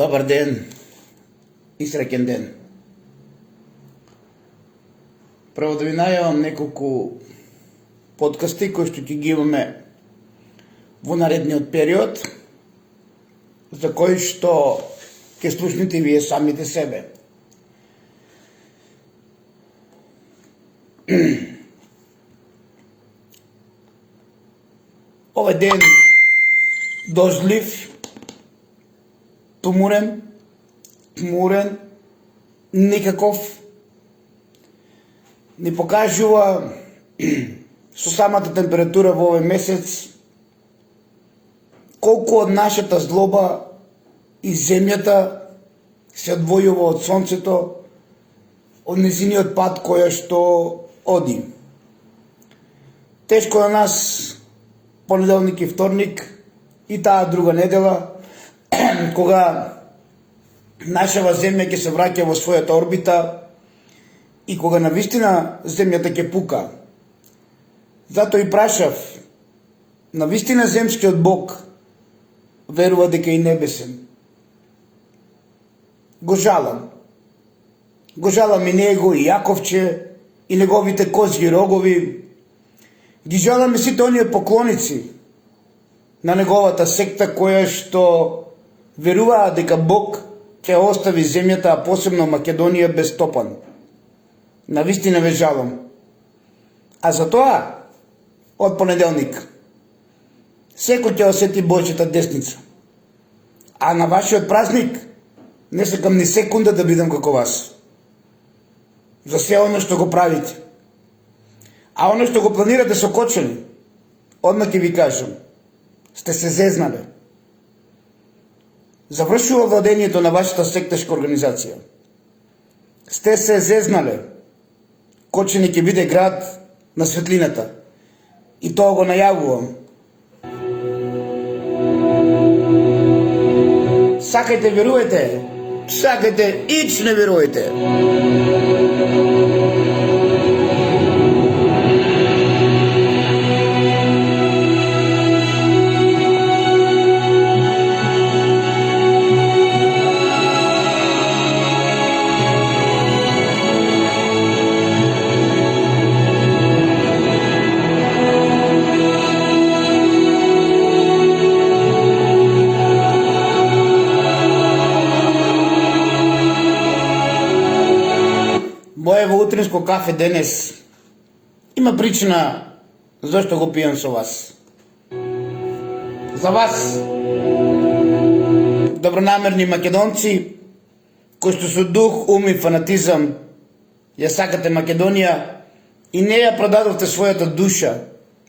Добър ден и среќен ден. Право да ви најавам неколку подкасти кои што ќе ги имаме во наредниот период, за кои што ќе слушнете и вие самите себе. Овој ден дождлив, тумурен, хмурен, никаков, ни покажува со самата температура во овој месец колку од нашата злоба и земјата се одвојува од сонцето, од незиниот пат која што оди. Тешко на нас понеделник и вторник и таа друга недела, кога нашава земја ќе се враќа во својата орбита и кога навистина земјата ќе пука. Затоа и прашав, навистина земскиот Бог верува дека и небесен. Го жалам. Го жалам и него, и Јаковче, и неговите козји рогови. Ги жалам и сите оние поклоници на неговата секта која што веруваа дека Бог ќе остави земјата, а посебно Македонија без стопан. Навистина ве жалам. А за тоа, од понеделник, секој ќе осети Божјата десница. А на вашиот празник, не сакам ни секунда да бидам како вас. За се оно што го правите. А оно што го планирате со Кочани, одмah ќе ви кажам, сте се зезнале. Завршува владењето на вашата секташка организација. Сте се зезнале. Кочани ќе биде град на светлината. И тоа го најавувам. Сакајте веруете, сакајте ич не веруете. Моево утринско кафе денес има причина зашто го пијам со вас. За вас, добронамерни македонци, кои што со дух, ум и фанатизам ја сакате Македонија и не ја продадовте својата душа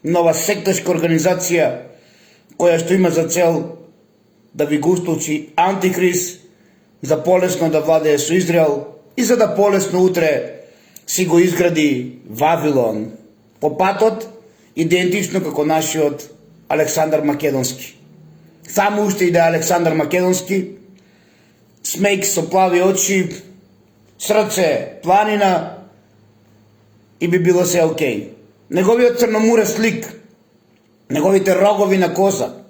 на ова секташка организација која што има за цел да ви го устолчи антихрист, за полесно да владее со Израел и за да полесно утре си го изгради Вавилон по патот идентично како нашиот Александар Македонски. Само уште и да Александар Македонски, смејки со плави очи, срце планина и би било се окей. Неговиот црномурес лик, неговите рогови на коза,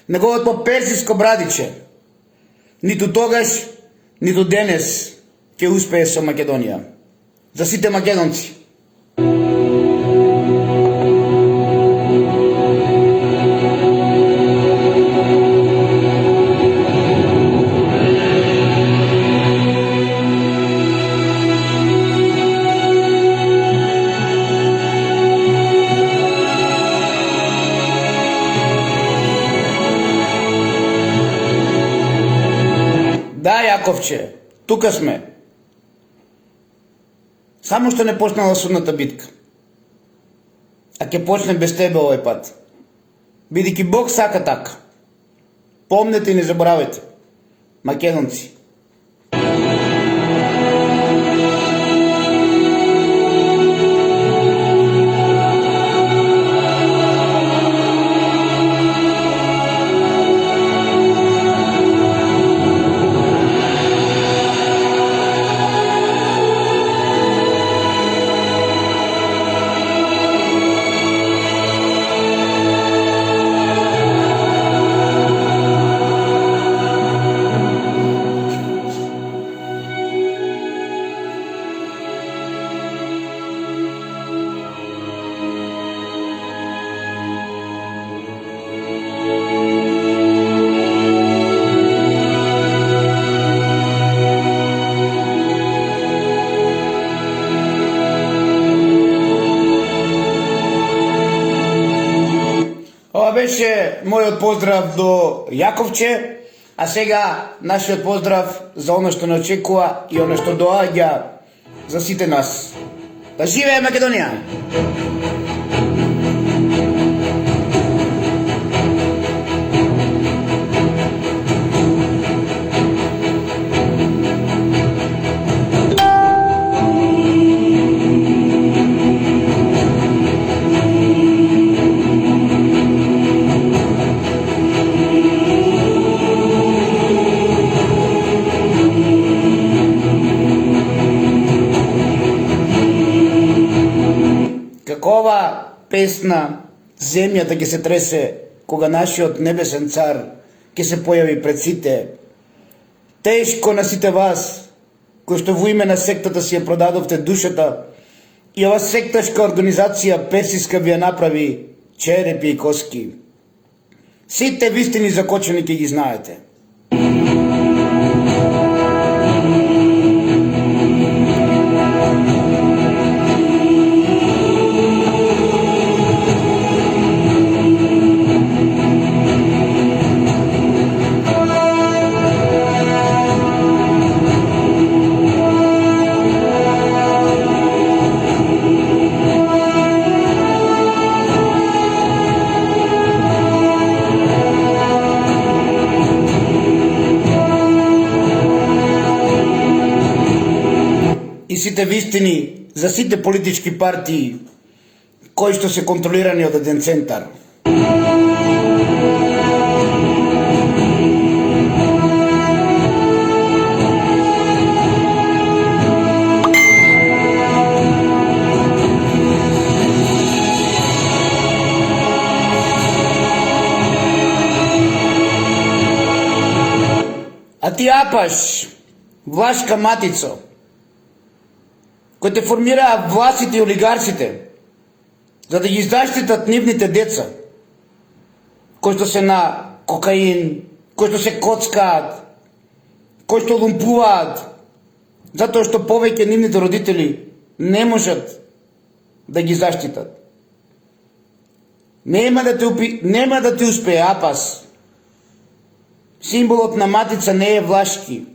неговото персиско брадиче, ниту тогаш, ниту денес ќе успее со Македонија. За сите македонци. Да, Јаковче, тука сме. Само што не почнала судната битка. А ќе почне без тебе овој пат. Бидејќи Бог сака така. Помнете и не заборавајте. Македонци. беше мојот поздрав до Јаковче, а сега нашиот поздрав за оно што не очекува и оно што доаѓа за сите нас. Да живее Македонија! Ова песна земјата ќе се тресе кога нашиот небесен цар ќе се појави пред сите. Тешко на сите вас кои што во име на сектата си ја продадовте душата и ова секташка организација персиска ви ја направи черепи и коски. Сите вистини закочени ќе ги знаете. И сите вистини за сите политички партии кои што се контролирани од еден центар. А ти апаш, влашка матицо, кои те формираа властите и олигарсите, за да ги заштитат нивните деца, кои што се на кокаин, кои што се коцкаат, кои што лумпуваат, затоа што повеќе нивните родители не можат да ги заштитат. Нема да ти успее, апас. Символот на матица не е влашки,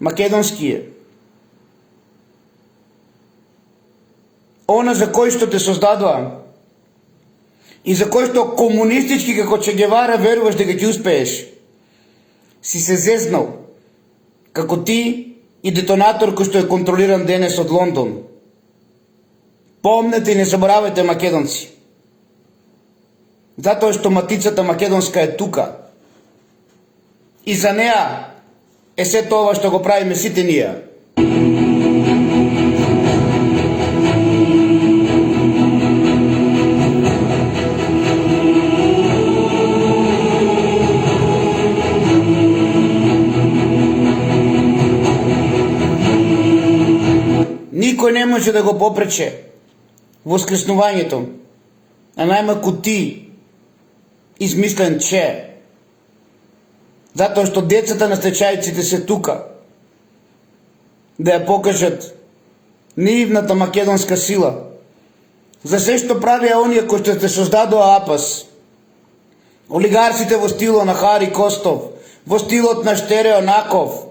македонски е. Она за кој што те создадува и за кој што комунистички како Че Гевара веруваш дека ќе успееш, си се зезнал како ти и детонатор кој што е контролиран денес од Лондон. Помнете и не заборавајте, македонци, затоа што матицата македонска е тука и за неа е се тоа што го правиме сите ние. Никој не може да го попрече воскреснувањето, а најмалку ти, измислен Че, затоа што децата на стечајците се тука да ја покажат нивната македонска сила, за се што правија оние кои што се создадоа апас, олигарсите во стилот на Хари Костов, во стилот на Штерео Наков,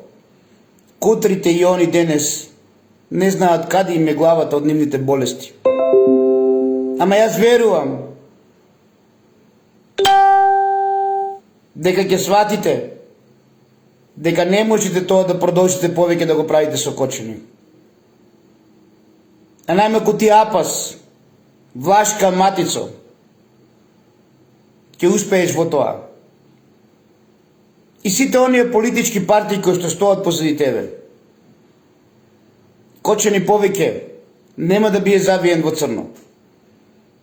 кутрите и они денес не знаат каде им е главата од нивните болести. Ама јас верувам дека ќе сватите дека не можете тоа да продолжите повеќе да го правите сокочени. А најмалку ти апас, влашка матицо, ќе успееш во тоа. И сите оние политички партии кои што стоат позади тебе, кочени повеќе нема да бие завиен во црно.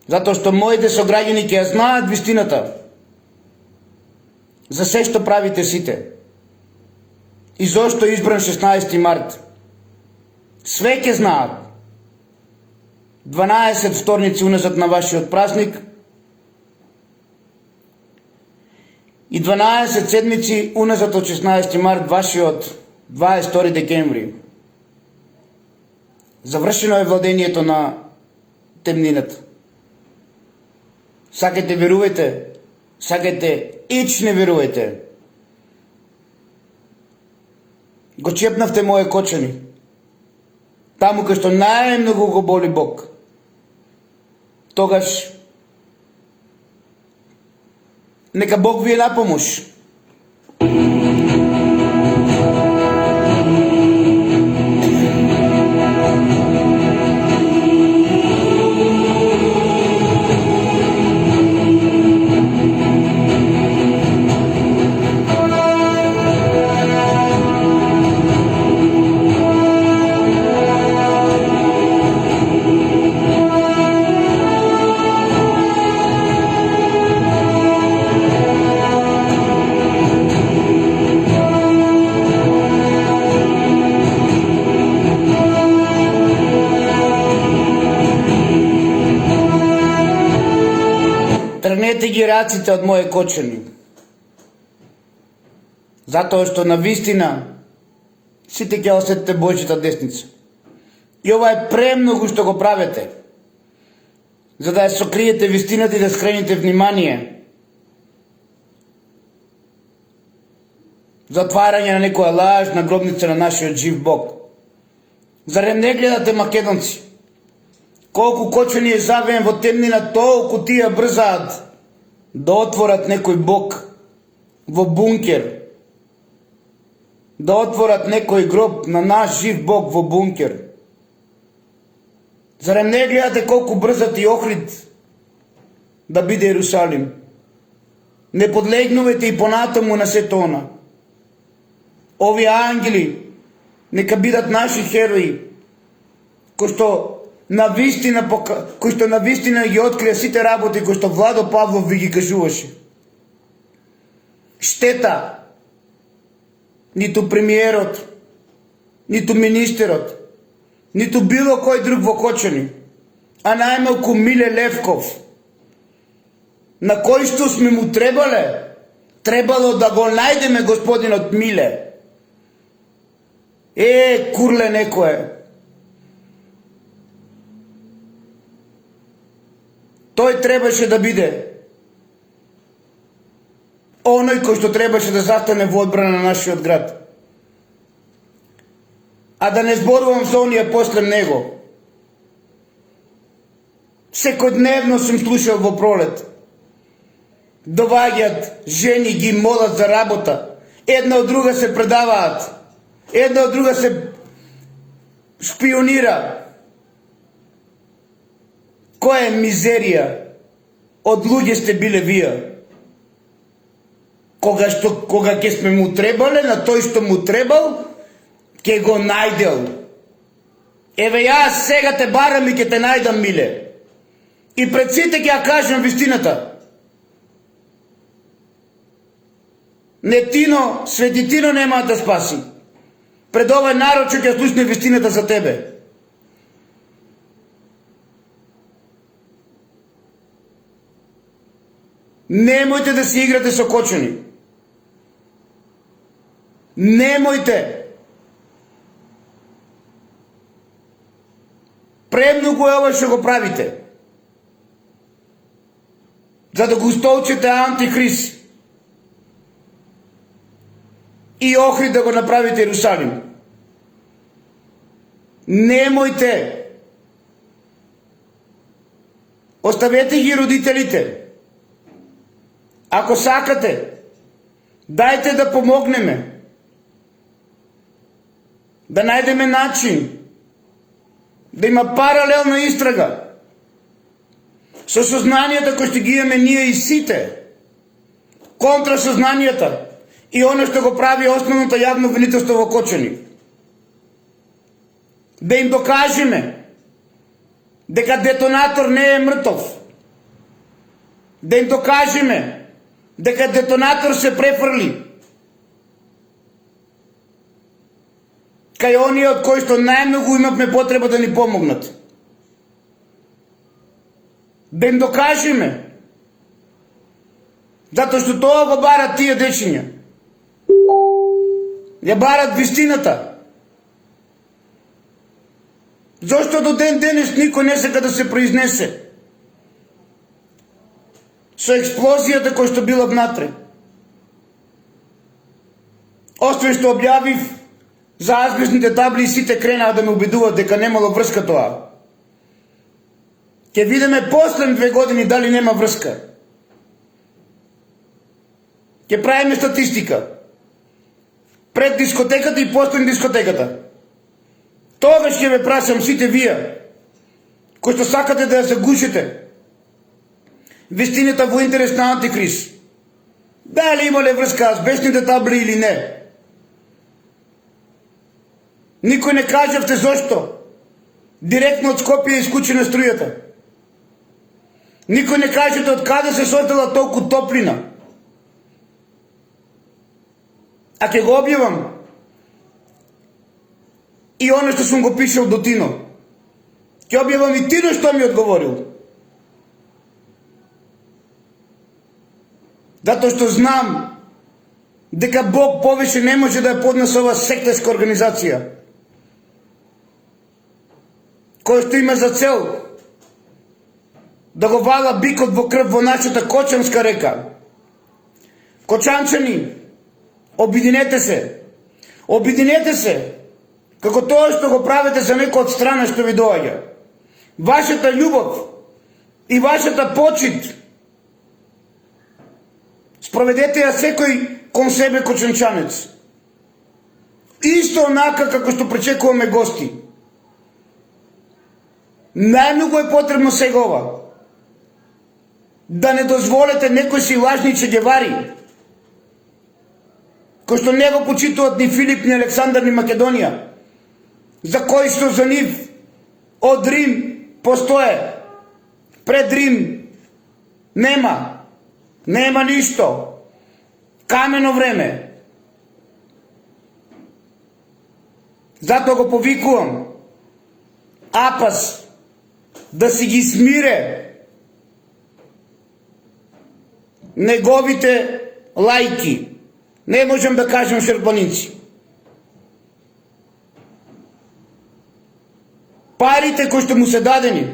Затоа што моите сограѓани ќе ја знаат вистината за се што правите сите. И зошто избран 16 март. Све ќе знаат. 12 вторници уназад на вашиот празник и 12 седмици уназад од 16 март вашиот 22 декември. Завршено е владењето на темнината. Сакате верувате, сакате ич не верувате. Го чепнавте моje кочани. Таму кај што најмногу го боли Бог. Тогаш нека Бог ви е на помош. Тргнете ги раците од моje кочани. Затоа што на вистина сите ќе осетите Божјата десница. И ова е премногу што го правите, за да ја сокриете вистината и да скрените внимание за отварање на некоја лажна гробница на нашиот жив Бог. Зарем не гледате, македонци, колку кочани е завеен во темнина, толку тие брзаат да отворат некој Бог во бункер, да отворат некој гроб на наш жив Бог во бункер. Зарем не гледате колку брзат и Охрид да биде Ерусалим? Не подлегнувате и понатаму на сето она. Овие ангели нека бидат наши херои, кои што навистина ги открија сите работи кои што Владо Павлов ви ги кажуваше. Штета, ниту премиерот, ниту министерот, ниту било кој друг во Кочани, а најмалку Миле Левков, на кој што сме му требало да го најдеме господинот Миле. Курле некое. Тој требаше да биде оној кој што требаше да застане во одбрана на нашиот град. А да не зборувам за оние после него. Секојдневно сум слушал во пролет. Доваѓаат жени, ги молат за работа. Една од друга се предаваат. Една од друга се шпионира. Која е мизерија од луѓе сте биле вие? Кога ќе сме му требале, на тој што му требал, ќе го најдел. Еве јас сега те барам и ќе те најдам, Миле. И пред сите ќе ја кажам вистината. Нетино, Светитино нема да спаси. Пред овој народ ќе слушне вистината за тебе. Немојте да си играте со Кочани. Немојте. Премногу е ова што го правите. За да го столчете Антихрист. И Охрид да го направите Ерусалим. Немојте. Оставете ги родителите. Ако сакате, дајте да помогнеме. Да најдеме начин да има паралелна истрага со сознанијата кои што ги имаме ние и сите, контра сознанијата и оно што го прави основното јавно обвинителство во Кочани. Да им докажеме дека детонатор не е мртов. Да им докажеме дека детонатор се префрли кај оние од кои што најмногу имавме потреба да ни помогнат. Да им докажеме, затоа што тоа го барат тие дечиња. Ја барат вистината. Зошто до ден денес никој не сака да се произнесе? со експлозијата која што била внатре. Освен што објавив за азбестните табли и сите кренаа да ме убедуваат дека немало врска тоа. Ќе видиме после 2 години дали нема врска. Ќе правиме статистика. Пред дискотеката и после дискотеката. Тогаш ќе ве прашам сите вие, кои што сакате да ја загушите вистината во интерес на Антикрист. Дали имале врска азбестните табли или не? Никој не кажавте зошто директно од Скопје е исклучена струјата. Никој не кажете од каде се создала толку топлина. А ќе го објавам и оно што сум го пишал до Тино. Ќе објавам и Тино што ми одговорил. Затоа што знам дека Бог повеќе не може да ја поднесе ова сектарска организација, која што има за цел да го вала бикот во крв во нашата Кочанска река. Кочанчани, обединете се. Обединете се, како тоа што го правите за некој од страна што ви доаѓа. Вашата љубов и вашата почит спроведете ја секој кон себе кочанчанец. Исто онака како што пречекуваме гости. Најмногу е потребно сега ова. Да не дозволете некои си лажни чегевари, кои што не го почитуваат ни Филип, ни Александар, ни Македонија, за кои што за нив од Рим постое, пред Рим нема ништо, камено време. Затоа го повикувам Апас да си ги смире неговите лајки. Не можем да кажем шерпаници. Парите кои што му се дадени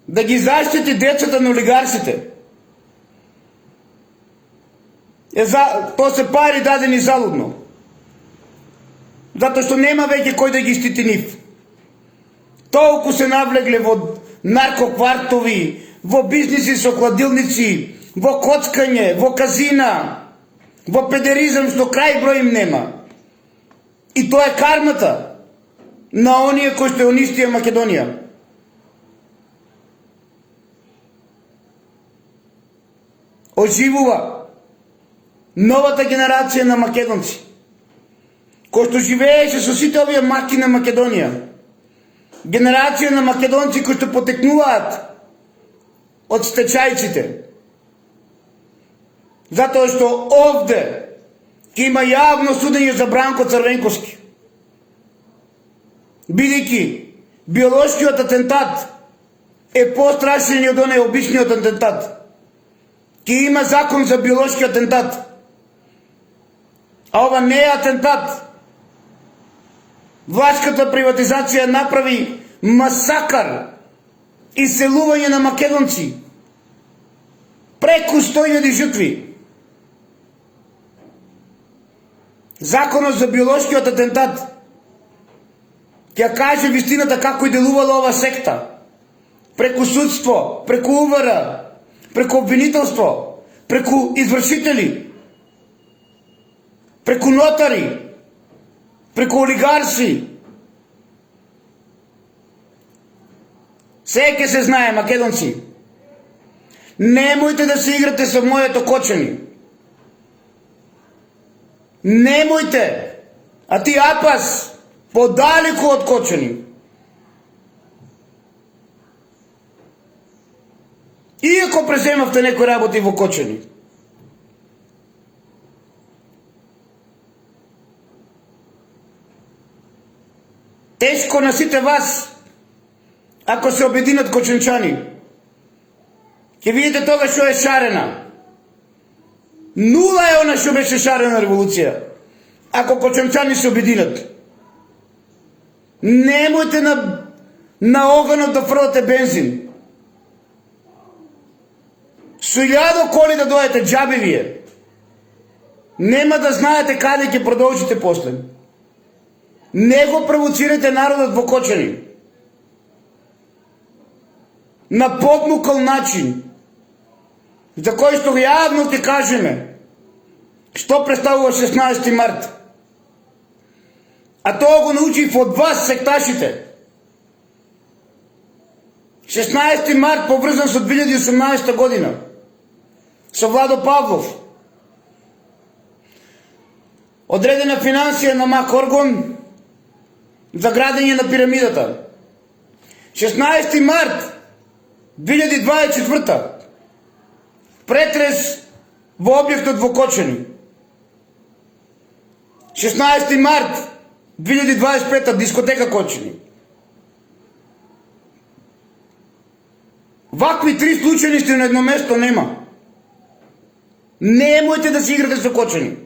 да ги заштити децата на олигарсите, тоа се пари дадени залудно. Затоа што нема веќе кој да ги штити нив. Толку се навлегле во наркоквартови, во бизниси со кладилници, во коцкање, во казина, во педеризам што крај број им нема. И тоа е кармата на оние кои што унистија Македонија. Оживува новата генерација на македонци, кој што живееше со сите овие маки на Македонија. Генерација на македонци кои што потекнуваат од стечајците. Затоа што овде ќе има јавно судење за Бранко Црвенковски. Бидејќи биолошкиот атентат е пострашен од оној обичниот атентат. Ќе има закон за биолошки атентат. А ова не е атентат. Влашката приватизација направи масакар и селување на македонци. Преку 100.000 жртви. Законот за биолошкиот атентат ќе каже вистината како и делувала ова секта. Преку судство, преку увара, преку обвинителство, преку извршители, преку нотари, преку олигарси. Се ќе се знае, македонци. Немојте да се играте со моето Кочани. Немојте. А ти Апас подалеку од Кочани. Иако преземавте некои работи во Кочани. Тешко на сите вас, ако се обединат кочанчани. Ќе видите тога што е шарена. Нула е она што беше шарена револуција. Ако кочанчани се обединат. Немојте на огонот да фрлате бензин. Со 1000 коли да дојдете џаби вие. Нема да знаете каде ќе продолжите после. Не го провоцирате народот во Кочани. На подмукал начин, за кој што јавно ќе кажеме што представува 16 март. А тоа го научив од вас, секташите. 16 март поврзан со 2018 година. Со Владо Павлов. Одредена финансија на Мак Оргон за градење на пирамидата. 16 март 2024. Претрес во објектот во Кочани. 16 март 2025. Дискотека Кочани. Вакви 3 случајности на едно место нема. Немојте да се играте со Кочани.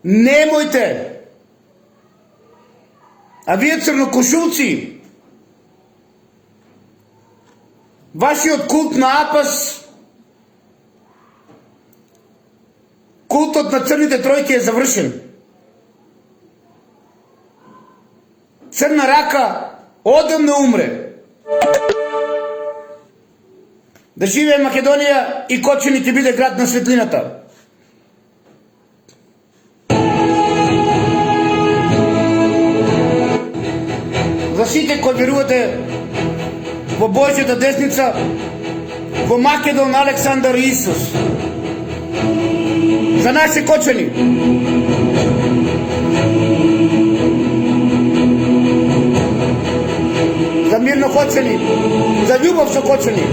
Немојте. А вие црнокошулци, вашиот култ на Апас, култот на црните тројки е завршен. Црна рака одамна умре. Да живее Македонија и Кочани ќе биде град на светлината. За сите кои верувате во Божјата десница, во Македон, Александар и Исус. За наши Кочани. За мирно Кочани. За љубов со Кочани.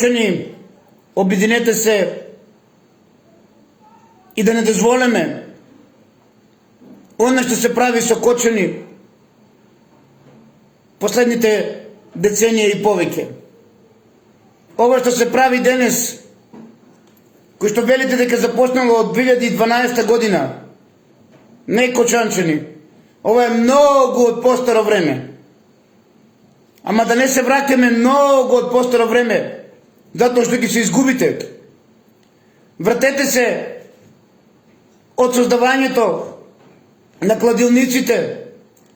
Кочани, обединете се и да не дозволиме она што се прави со Кочани последните деценија и повеќе. Ова што се прави денес, кој што велите дека започнало од 2012 година, не Кочанчани, ова е многу од постаро време. Ама да не се враќаме многу од постаро време, затоа што ги се изгубите. Вратете се од создавањето на кладилниците,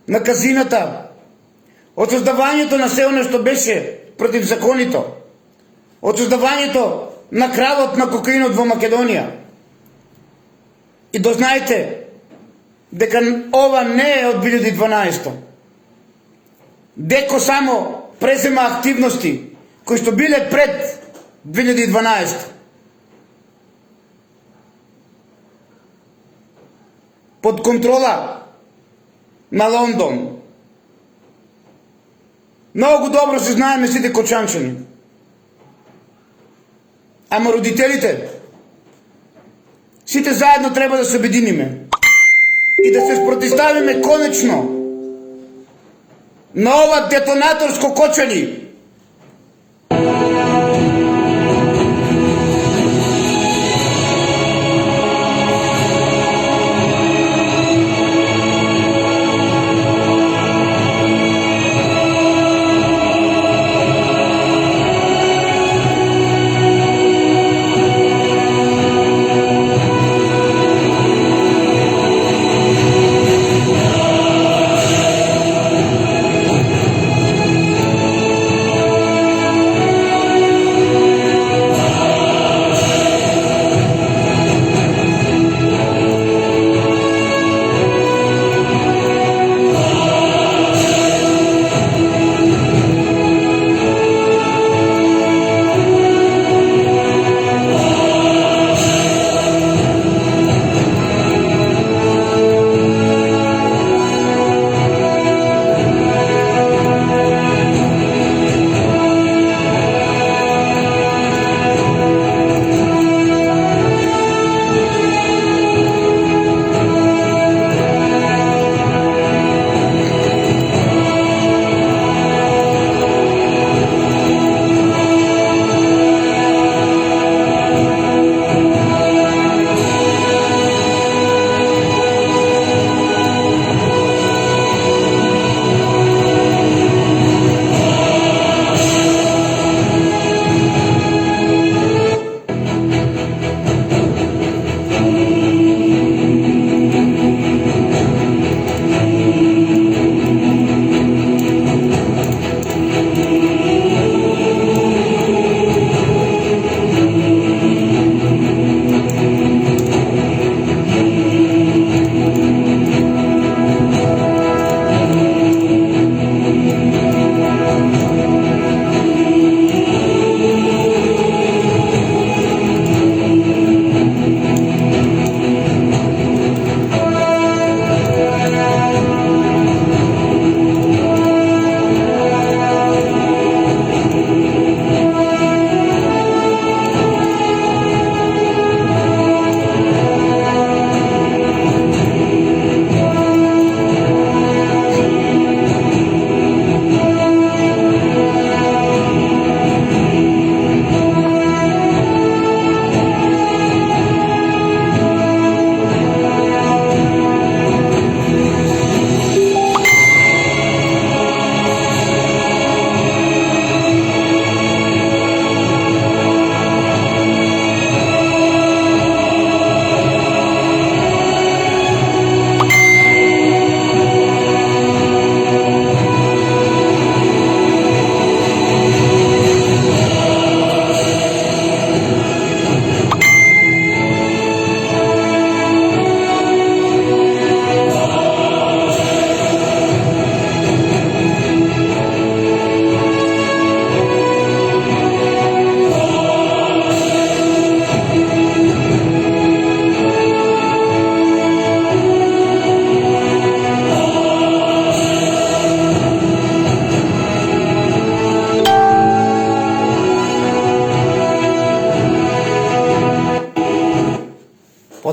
на казината, од создавањето на се оно што беше против законито, од создавањето на кравот на кокаинот во Македонија. И дознајте дека ова не е од 2012. Деко само презема активности кои што биле пред 2012. Под контрола на Лондон. Многу добро се знаеме сите кочанчани. Ама родителите, сите заедно треба да се обединиме и да се спротивставиме конечно на ова детонаторско Кочани.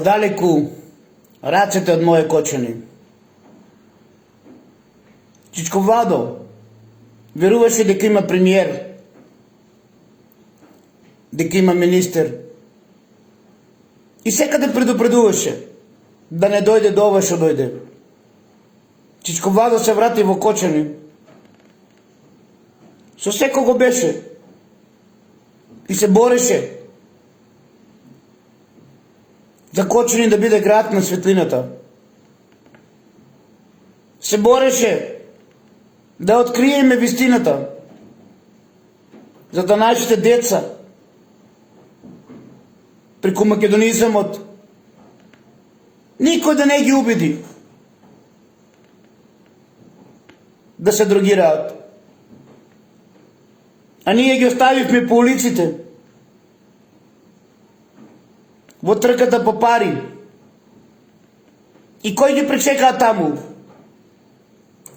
подалеку рацете од моje кочани. Чичко Владо веруваше дека има премиер, дека има министер и секаде предупредуваше да не дојде до ова што дојде. Чичко Владо се врати во Кочани. Со секого беше и се бореше за Кочани да биде град на светлината. Се бореше да откриеме вистината, за да нашите деца преку македонизамот никој да не ги убеди да се дрогираат. А ние ги оставивме по улиците, во трката по пари. И кој ги пречекаа таму?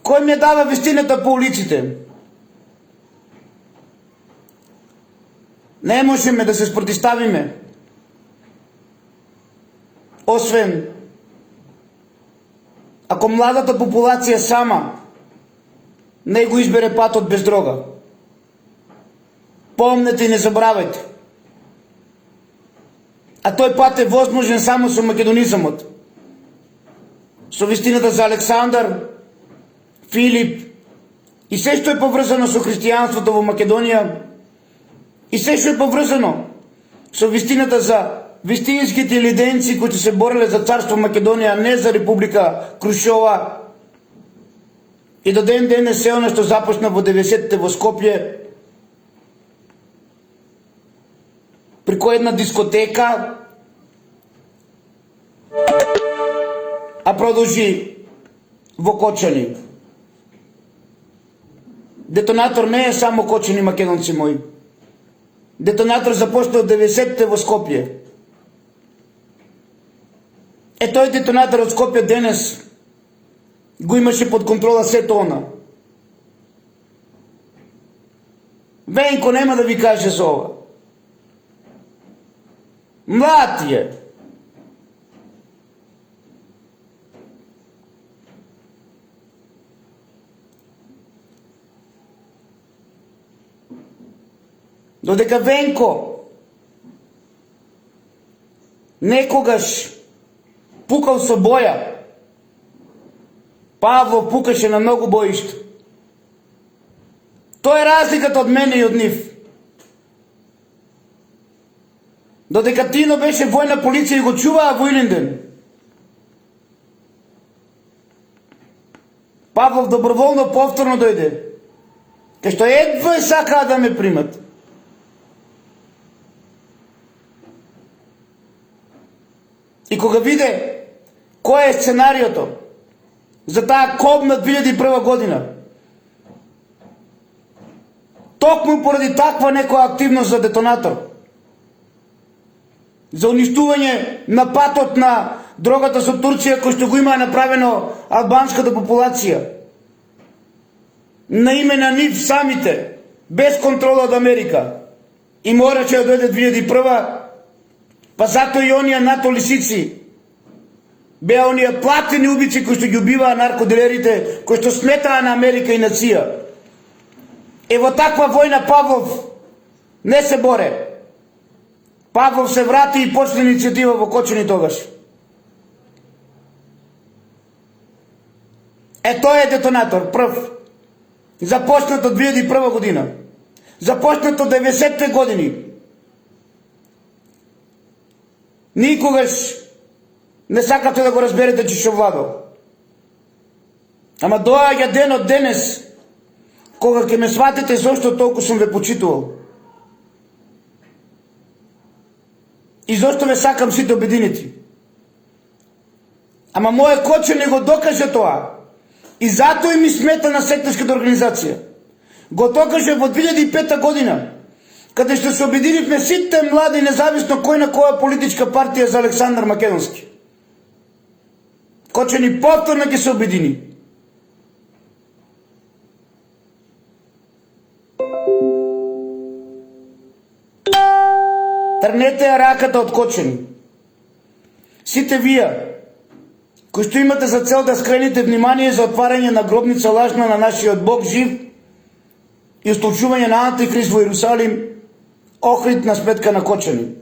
Кој ме дава вистината по улиците? Не можеме да се спротиставиме, освен ако младата популација сама не го избере патот без дрога. Помнете и не забравајте. А тој пат е возможен само со македонизамот. Со вистината за Александар, Филип и се што е поврзано со христијанството во Македонија и се што е поврзано со вистината за вистинските лиденци кои се бореле за царство Македонија, не за Република Крушова. И до ден денес се она што започна во 90-те во Скопје, преку една дискотека, а продолжи во Кочани. Детонатор не е само Кочани, македонци мои. Детонатор започна од 90-те во Скопје. Е тој детонатор од Скопје денес го имаше под контрола сето она. Венко нема да ви каже за ова. Млад е. Додека Венко некогаш пукал со боја, Павло пукаше на многу боишта. Тоа е разликата од мене и од нив. Додека Тино беше војна полиција и го чуваа во Илинден, Павлов доброволно повторно дојде, кај што едва сакаа да ме примат. И кога виде кој е сценариото за таа кобна 2001 година, токму поради таква некоја активност за детонатор, за уништување на патот на дрогата со Турција кој што го има направено албанската популација, на име на нив самите, без контрола од Америка, и мораше да дојде 2001, па затоа и оние НАТО лисици беа оние платени убици кои што ги убиваа наркодилерите, кои што сметаа на Америка и нација. Е во таква војна Павлов не се боре. Павлов се врати и почне иницијатива во Кочани тогаш. Е тој е детонатор, прв. Започнат од 2001 година. Започнат од 90-те години. Никогаш не сакате да го разберете Чичо Владо. Ама доаѓа ден од денес кога ќе ме сватите зошто толку сум ве почитувал. И зошто ве сакам сите обединети. Ама моје Кочани го докаже тоа. И затоа и ми смета на секторската организација. Го докаже во 2005 година, каде што се обединивме сите млади, независно кој на која политичка партија за Александар Македонски. Кочани повторно ќе се обедини. Трнете ја раката од Кочани. Сите вие, кои што имате за цел да скрените внимание за отварање на гробница лажна на нашиот Бог жив и устолчување на Антихрист во Иерусалим, Охрид на сметка на Кочани.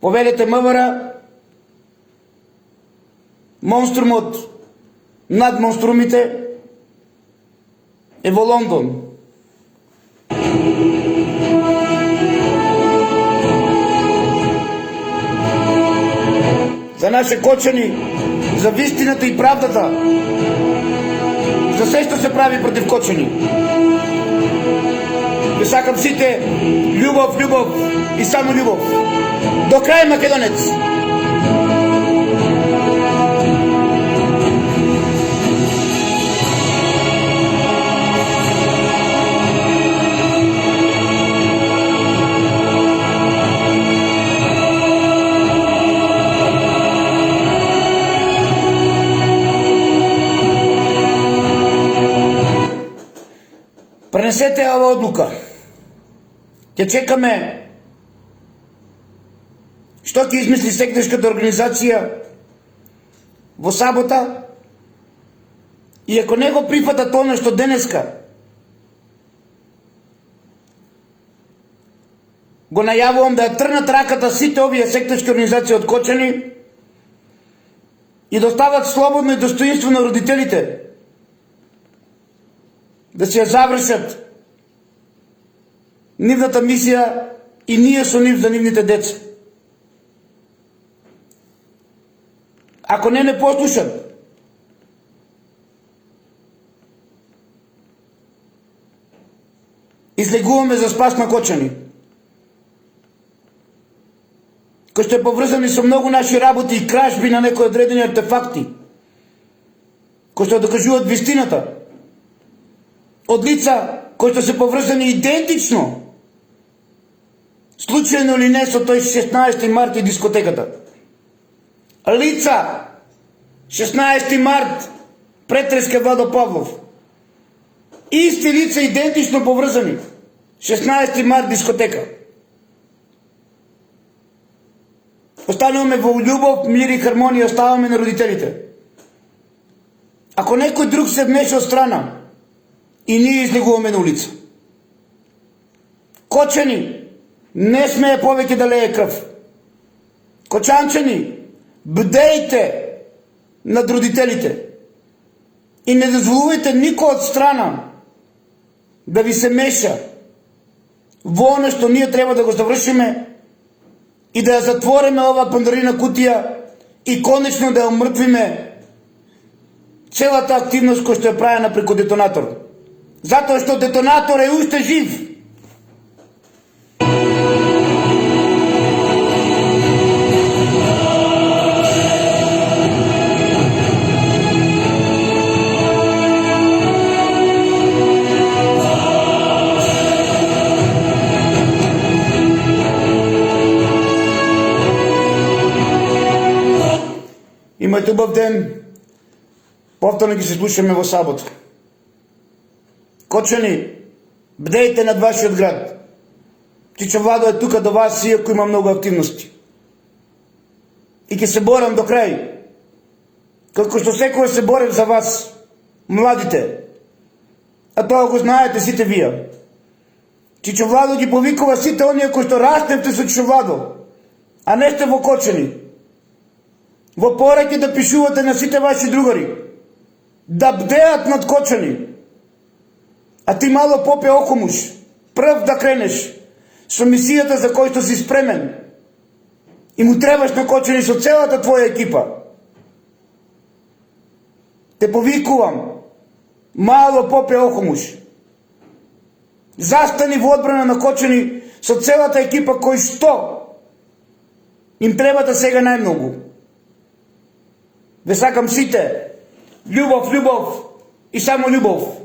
Повелете МВР, монструмот над монструмите е во Лондон. За наше Кочани, за вистината и правдата, за се што се прави против Кочани. Ви сакам сите љубов, љубов и само љубов. До крај, македонец! Пренесете ова одлука. Ќе чекаме што ќе измисли сектешката организација во сабота и ако не го прифатат оно што денеска го најавувам да ја трнат раката сите овие сектешки организации од Кочани и да остават слободно и достоинствено родителите да се ја завршат нивната мисија и ние со нив за нивните деца. Ако не послушат, излегуваме за спас на Кочани, кој што е поврзани со многу наши работи и кражби на некои одредени артефакти, кои што докажуваат вистината, од лица кои што се поврзани идентично, случајно или не, со тој 16 март и дискотеката. Лица 16 март претреска Владо Павлов. Исти лица идентично поврзани 16 март дискотека. Остануваме во љубов, мир и хармонија, оставаме на родителите. Ако некој друг се вмеша од страна, и ние излегуваме на улица. Кочани не смее повеќе да лее крв. Кочанчани, бдејте над родителите и не дозволувајте никој од страна да ви се меша во оно што ние треба да го завршиме и да ја затвориме ова пандорина кутија и конечно да ја умртвиме целата активност која што е правена преку детонатор. Затоа што детонатор е уште жив. Имајте убав ден. Повторно ги се слушаме во сабота. Кочани, бдејте над вашиот град. Чичо Владо е тука до вас, иако има многу активности. И ќе се борам до крај. Како што секој се борев за вас, младите. А тоа го знаете сите вие. Чичо Владо ги повикува сите оние кои што растевте со Чичо Владо, а не сте во Кочани. Во пораки да пишувате на сите ваши другари, да бдеат над Кочани. А ти мало попе Охомуш, прв да кренеш со мисијата за кој што си спремен и му требаш на Кочани со целата твоја екипа. Те повикувам, мало попе Охомуш, застани во одбрана на Кочани со целата екипа кој што им требата сега најмногу. Ве сакам сите љубов, љубов и само љубов.